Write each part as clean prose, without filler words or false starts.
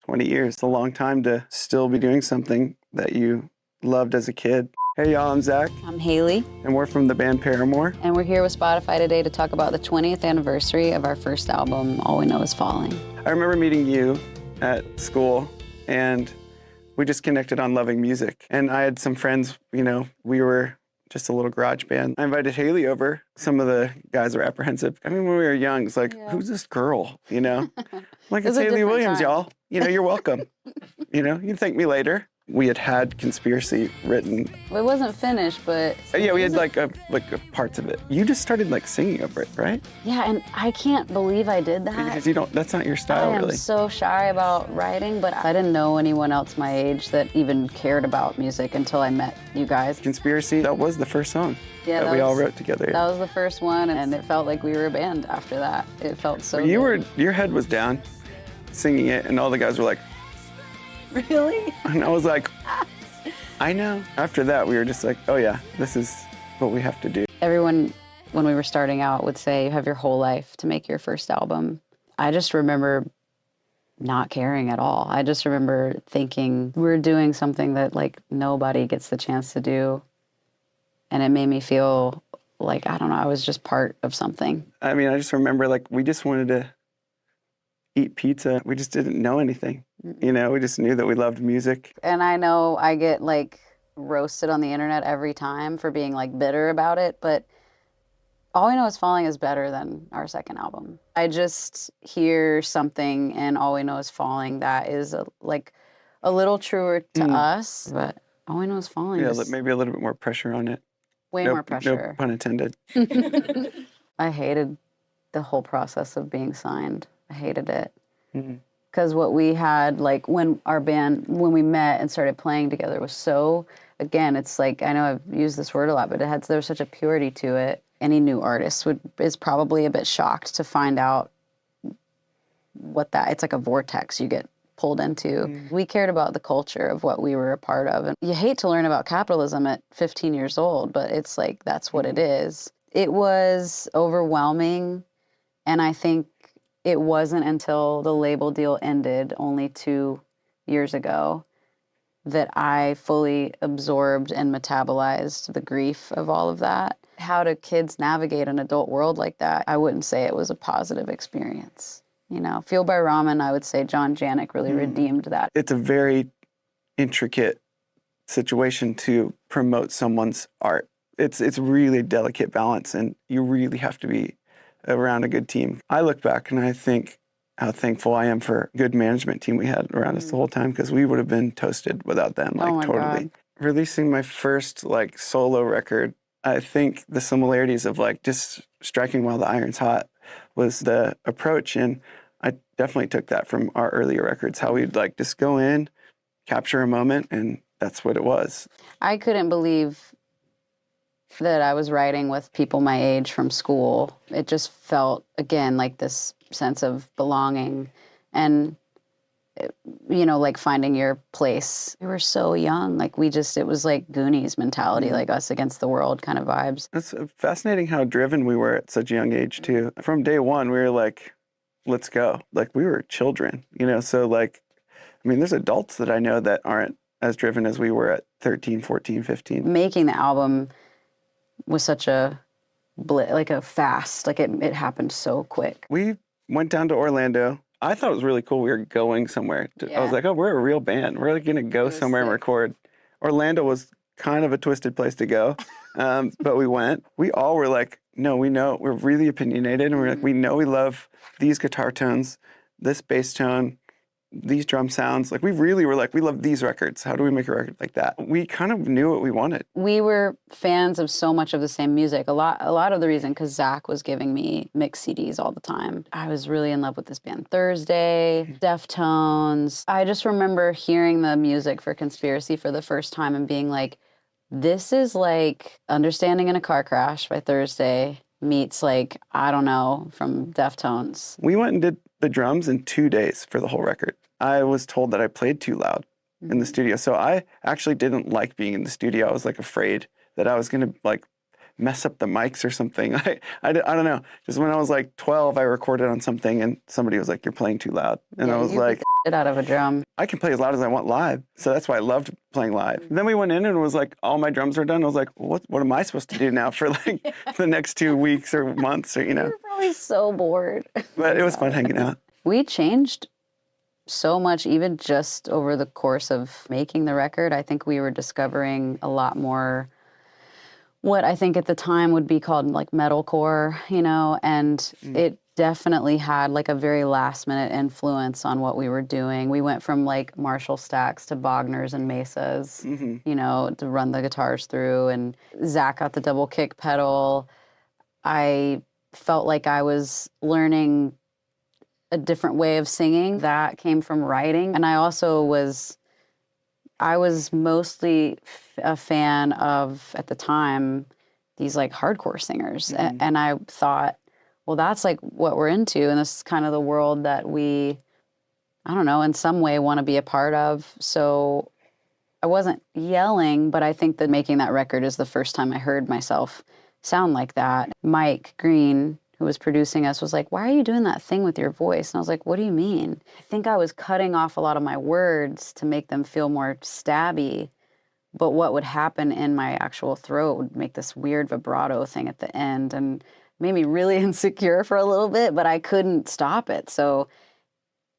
20 years. It's a long time to still be doing something that you loved as a kid. Hey y'all, I'm Zach. I'm Haley. And we're from the band Paramore. And we're here with Spotify today to talk about the 20th anniversary of our first album, All We Know Is Falling. I remember meeting you at school, and we just connected on loving music. And I had some friends, we were just a little garage band. I invited Haley over. Some of the guys were apprehensive. I mean, when we were young, it's like, Who's this girl, I'm like, it's Haley Williams, y'all. You're welcome. You can thank me later. We had Conspiracy written. It wasn't finished, but... Yeah, we had like parts of it. You just started singing over it, right? Yeah, and I can't believe I did that. Because that's not your style, really. I am so shy about writing, but I didn't know anyone else my age that even cared about music until I met you guys. Conspiracy, that was the first song that we all wrote together. That was the first one, and it felt like we were a band after that. It felt so good. Your head was down singing it, and all the guys were like, really? And I was like, I know. After that, we were just like, oh yeah, this is what we have to do. Everyone, when we were starting out, would say, you have your whole life to make your first album. I just remember not caring at all. I just remember thinking we're doing something that nobody gets the chance to do. And it made me feel like, I don't know, I was just part of something. I mean, I just remember we just wanted to eat pizza. We just didn't know anything. We just knew that we loved music. And I know I get roasted on the internet every time for being bitter about it, but All We Know Is Falling is better than our second album. I just hear something in All We Know Is Falling that is a little truer to us, but All We Know Is Falling is... maybe a little bit more pressure on it. Way more pressure. No pun intended. I hated the whole process of being signed. I hated it. Because what we had, when we met and started playing together was so, again, it's I know I've used this word a lot, but there was such a purity to it. Any new artist is probably a bit shocked to find out it's like a vortex you get pulled into. We cared about the culture of what we were a part of. And you hate to learn about capitalism at 15 years old, but it's that's what it is. It was overwhelming, and I think it wasn't until the label deal ended only 2 years ago that I fully absorbed and metabolized the grief of all of that. How do kids navigate an adult world like that? I wouldn't say it was a positive experience. Fueled by Ramen, I would say John Janik really redeemed that. It's a very intricate situation to promote someone's art. It's really a delicate balance, and you really have to be around a good team. I look back and I think how thankful I am for a good management team we had around us the whole time, because we would have been toasted without them, totally. God. Releasing my first solo record, I think the similarities of just striking while the iron's hot was the approach, and I definitely took that from our earlier records, how we'd just go in, capture a moment, and that's what it was. I couldn't believe that I was writing with people my age from school. It just felt, again, this sense of belonging and, finding your place. We were so young. it was Goonies mentality, us against the world kind of vibes. It's fascinating how driven we were at such a young age, too. From day one, we were let's go. We were children, so there's adults that I know that aren't as driven as we were at 13, 14, 15. Making the album was such a fast, it happened so quick. We went down to Orlando. I thought it was really cool. We were going somewhere. I was like, oh, we're a real band. We're going to go somewhere and record. Orlando was kind of a twisted place to go, but we went. We all were no, we know. We're really opinionated, and we're we know we love these guitar tones, this bass tone, these drum sounds. We really were we love these records. How do we make a record like that? We kind of knew what we wanted. We were fans of so much of the same music. A lot of the reason, because Zach was giving me mixed CDs all the time. I was really in love with this band Thursday, Deftones. I just remember hearing the music for Conspiracy for the first time and being this is Understanding in a Car Crash by Thursday meets I don't know, from Deftones. We went and did the drums in 2 days for the whole record. I was told that I played too loud in the studio. So I actually didn't like being in the studio. I was afraid that I was going to mess up the mics or something. I don't know. Just when I was like 12, I recorded on something and somebody was like, "You're playing too loud." And I was you like, beat the shit out of a drum. I can play as loud as I want live. So that's why I loved playing live. Then we went in and it was like, all my drums were done. I was like, what am I supposed to do now for like the next 2 weeks or months or, you know? You're probably so bored. But it was fun hanging out. We changed so much, even just over the course of making the record. I think we were discovering a lot more what I think at the time would be called like metalcore, you know, and it definitely had like a very last minute influence on what we were doing. We went from like Marshall stacks to Bogners and Mesas, you know, to run the guitars through, and Zach got the double kick pedal. I felt like I was learning a different way of singing that came from writing. And I was mostly a fan of, at the time, these like hardcore singers. And I thought, well, that's like what we're into. And this is kind of the world that we, I don't know, in some way want to be a part of. So I wasn't yelling, but I think that making that record is the first time I heard myself sound like that. Mike Green, who was producing us, was like, "Why are you doing that thing with your voice?" And I was like, "What do you mean?" I think I was cutting off a lot of my words to make them feel more stabby, but what would happen in my actual throat would make this weird vibrato thing at the end and made me really insecure for a little bit, but I couldn't stop it. So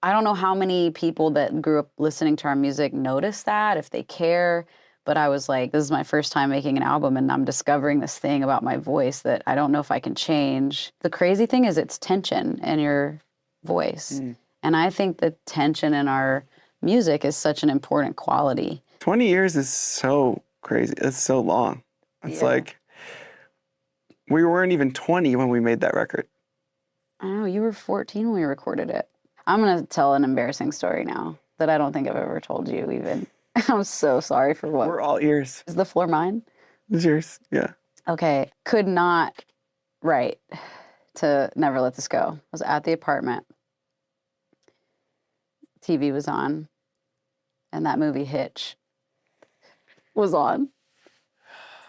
I don't know how many people that grew up listening to our music notice that, if they care. But I was like, this is my first time making an album, and I'm discovering this thing about my voice that I don't know if I can change. The crazy thing is it's tension in your voice. And I think the tension in our music is such an important quality. 20 years is so crazy. It's so long. It's like, we weren't even 20 when we made that record. I know, you were 14 when we recorded it. I'm going to tell an embarrassing story now that I don't think I've ever told you even. I'm so sorry for what. We're all ears. Is the floor mine? It's yours, yeah. Okay, could not write to Never Let This Go. I was at the apartment. TV was on, and that movie Hitch was on.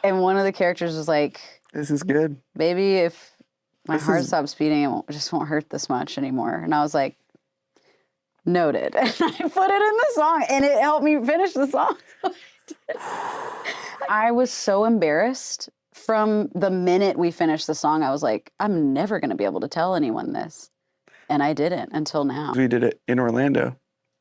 And one of the characters was like, "This is good. Baby, if my heart stops beating, it just won't hurt this much anymore." And I was like, noted. And I put it in the song, and it helped me finish the song. I was so embarrassed from the minute we finished the song. I was like, I'm never going to be able to tell anyone this. And I didn't until now. We did it in Orlando.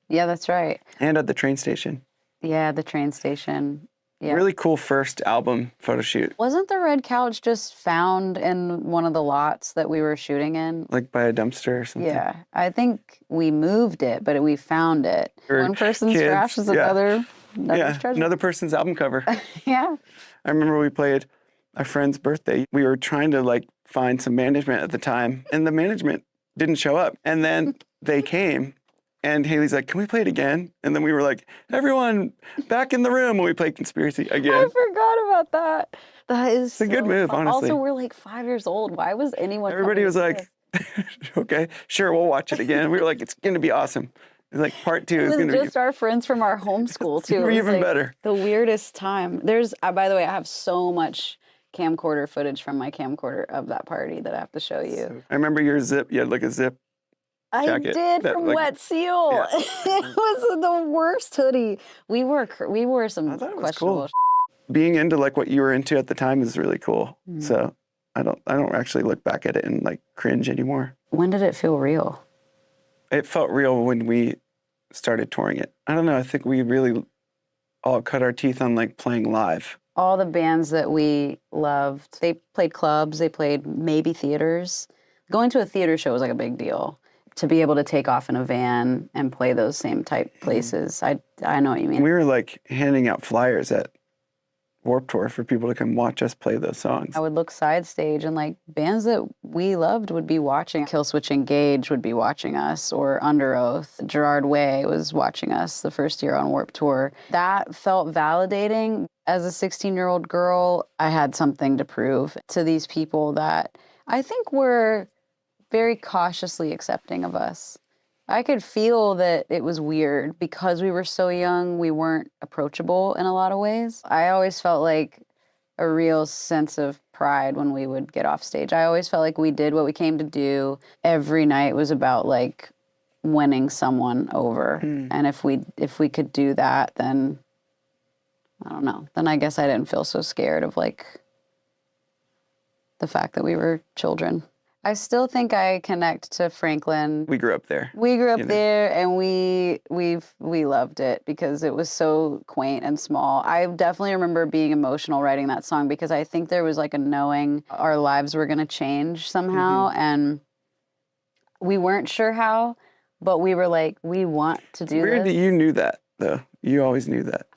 Yeah, that's right. And at the train station. Yeah, the train station. Yeah. Really cool first album photo shoot. Wasn't the red couch just found in one of the lots that we were shooting in? Like by a dumpster or something. Yeah. I think we moved it, but we found it. One person's kids, trash is another's treasure. Another person's album cover. Yeah. I remember we played a friend's birthday. We were trying to like find some management at the time, and the management didn't show up. And then they came. And Haley's like, "Can we play it again?" And then we were like, "Everyone back in the room," when we played Conspiracy again. I forgot about that. That is It's a good move, fun. honestly. Also, we're like 5 years old. Why was anyone Everybody coming was to like, this? "Okay, sure, we'll watch it again." We were like, "It's going to be awesome." It's like part 2 It is was going to be just our friends from our homeschool, too. It was even like better. The weirdest time. There's, by the way, I have so much camcorder footage from my camcorder of that party that I have to show you. I remember your zip. You had like a zip jacket. I did from Wet Seal. Yeah. It was the worst hoodie. We wore some I thought it was questionable cool. Being into like what you were into at the time is really cool. So I don't actually look back at it and like cringe anymore. When did it feel real? It felt real when we started touring it. I don't know. I think we really all cut our teeth on like playing live. All the bands that we loved, they played clubs, they played maybe theaters. Going to a theater show was like a big deal. To be able to take off in a van and play those same type places. I know what you mean. We were like handing out flyers at Warped Tour for people to come watch us play those songs. I would look side stage and like bands that we loved would be watching. Killswitch Engage would be watching us, or Under Oath. Gerard Way was watching us the first year on Warped Tour. That felt validating. As a 16-year-old girl, I had something to prove to these people that I think were very cautiously accepting of us. I could feel that it was weird because we were so young, we weren't approachable in a lot of ways. I always felt like a real sense of pride when we would get off stage. I always felt like we did what we came to do. Every night was about like winning someone over. And if we could do that, then I don't know. Then I guess I didn't feel so scared of like the fact that we were children. I still think I connect to Franklin. We grew up there. We grew up there, and we loved it because it was so quaint and small. I definitely remember being emotional writing that song because I think there was like a knowing our lives were going to change somehow, and we weren't sure how, but we were like, we want to do Weird this. that you knew that, though. You always knew that.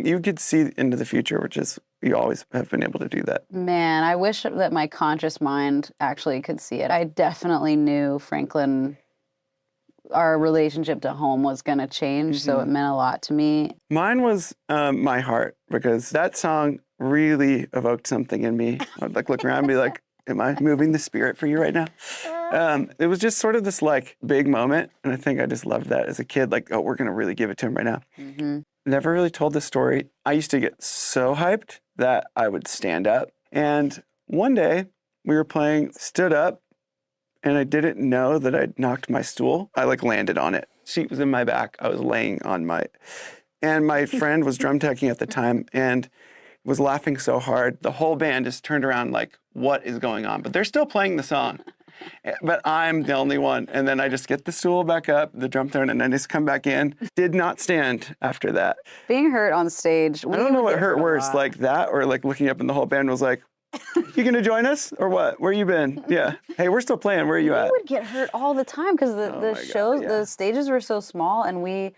You could see into the future, which is, you always have been able to do that. Man, I wish that my conscious mind actually could see it. I definitely knew Franklin, our relationship to home was going to change, so it meant a lot to me. Mine was My Heart, because that song really evoked something in me. I'd like look around and be like, am I moving the spirit for you right now? It was just sort of this like big moment, and I think I just loved that as a kid, like, oh, we're going to really give it to him right now. Never really told this story. I used to get so hyped that I would stand up. And one day we were playing, stood up, and I didn't know that I'd knocked my stool. I like landed on it. Sheet was in my back. I was laying on and my friend was drum teching at the time and was laughing so hard. The whole band just turned around like, what is going on? But they're still playing the song. But I'm the only one. And then I just get the stool back up, the drum thrown, and I just come back in. Did not stand after that. Being hurt on stage. I don't know what hurt worse, like that or like looking up and the whole band was like, you gonna join us or what? Where you been? Yeah. Hey, we're still playing. Where are you at? We would get hurt all the time because the stages were so small and we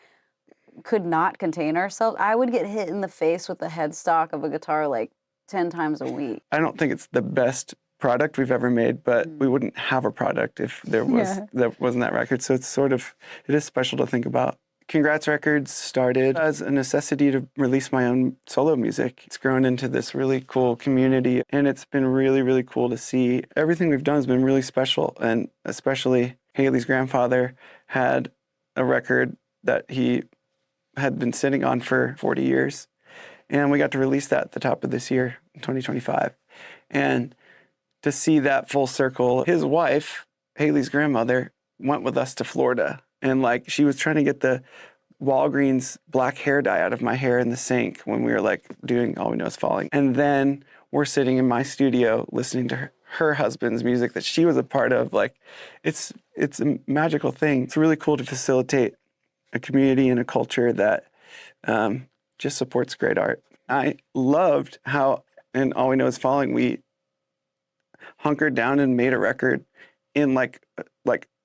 could not contain ourselves. I would get hit in the face with the headstock of a guitar like 10 times a week. I don't think it's the best product we've ever made, but we wouldn't have a product if there wasn't that record. So it's sort of, it is special to think about. Congrats Records started as a necessity to release my own solo music. It's grown into this really cool community, and it's been really, really cool to see. Everything we've done has been really special, and especially Haley's grandfather had a record that he had been sitting on for 40 years, and we got to release that at the top of this year, 2025. And to see that full circle, his wife, Haley's grandmother, went with us to Florida. And like, she was trying to get the Walgreens black hair dye out of my hair in the sink when we were like doing All We Know Is Falling. And then we're sitting in my studio listening to her husband's music that she was a part of. Like, it's a magical thing. It's really cool to facilitate a community and a culture that just supports great art. I loved how in All We Know Is Falling, we hunkered down and made a record in like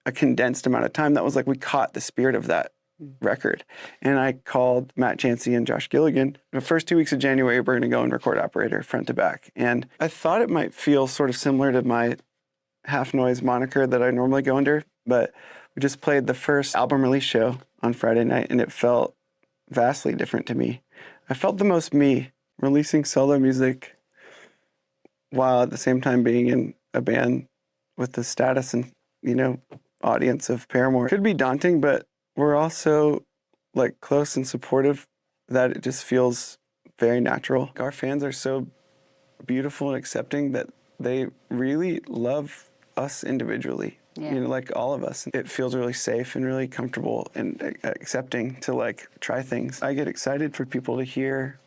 a condensed amount of time. That was like, we caught the spirit of that record. And I called Matt Chansey and Josh Gilligan. The first 2 weeks of January, we're going to go and record Operator front to back. And I thought it might feel sort of similar to my Half Noise moniker that I normally go under, but we just played the first album release show on Friday night, and it felt vastly different to me. I felt the most me, releasing solo music while at the same time being in a band with the status and, audience of Paramore. It could be daunting, but we're also like close and supportive that it just feels very natural. Our fans are so beautiful and accepting that they really love us individually. Yeah. Like all of us. It feels really safe and really comfortable and accepting to like try things. I get excited for people to hear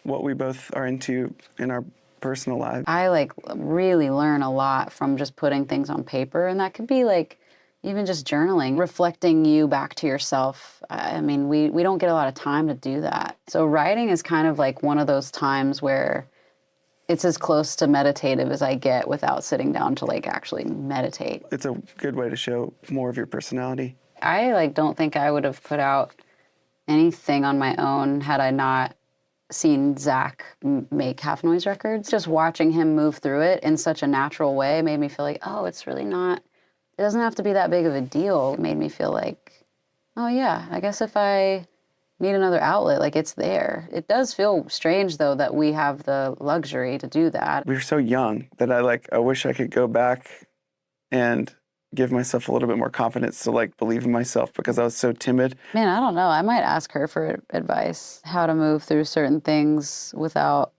what we both are into in our personal lives. I like really learn a lot from just putting things on paper, and that could be like even just journaling, reflecting you back to yourself. I mean, we don't get a lot of time to do that. So writing is kind of like one of those times where it's as close to meditative as I get without sitting down to like actually meditate. It's a good way to show more of your personality. I don't think I would have put out anything on my own had I not seen Zach make Half Noise Records. Just watching him move through it in such a natural way made me feel like, oh, it's really not, it doesn't have to be that big of a deal. It made me feel like, oh yeah, I guess if I need another outlet, like it's there. It does feel strange though that we have the luxury to do that. We were so young that I wish I could go back and give myself a little bit more confidence to believe in myself because I was so timid. Man, I don't know. I might ask her for advice, how to move through certain things without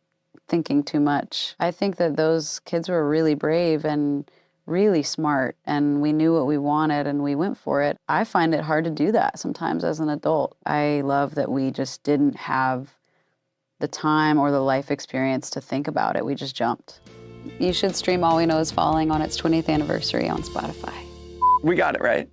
thinking too much. I think that those kids were really brave and really smart, and we knew what we wanted and we went for it. I find it hard to do that sometimes as an adult. I love that we just didn't have the time or the life experience to think about it. We just jumped. You should stream All We Know Is Falling on its 20th anniversary on Spotify. We got it right.